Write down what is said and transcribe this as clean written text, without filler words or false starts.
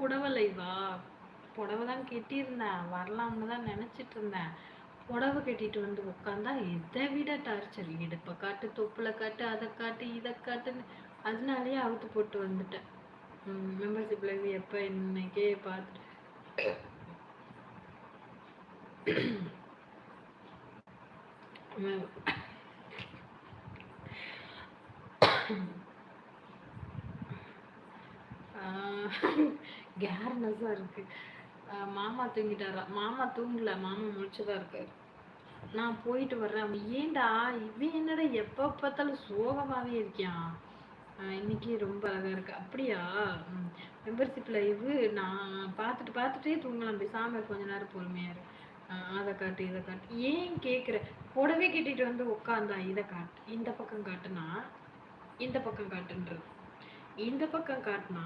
புடவை லைவா? புடவை தான் கட்டியிருந்தேன், வரலாம்னு தான் நினச்சிட்டு இருந்தேன். புடவை கட்டிட்டு வந்து உட்காந்தா இதை விட டார்ச்சர். இடுப்பை காட்டு, தொப்புல காட்டு, அதை காட்டு, இதை காட்டுன்னு அதனாலேயே அவுத்து போட்டு வந்துட்டேன். மெம்பர்ஷிப் லைவ் எப்போ இன்னைக்கே பார்த்துட்டு கேர்னஸாக இருக்கு. மாமா தூங்கிட்டாரா? மாமா தூங்கல, மாமா முழிச்சுதான் இருக்காரு. நான் போயிட்டு வர்றேன். அவன் ஏன்டா இவன் என்னடா எப்போ பார்த்தாலும் சோகமாகவே இருக்கியான், இன்னைக்கு ரொம்ப அழகா இருக்கு. அப்படியா? மெம்பர்ஷிப் லைவ் நான் பார்த்துட்டே தூங்கலாம். பேசாமல் கொஞ்ச நேரம் பொறுமையாரு. அதை காட்டு, இதை காட்டு, ஏன் கேட்குற? கூடவே கேட்டுட்டு வந்து உட்காந்தா இதை காட்டு, இந்த பக்கம் காட்டுனா இந்த பக்கம் காட்டுன்றது, இந்த பக்கம் காட்டினா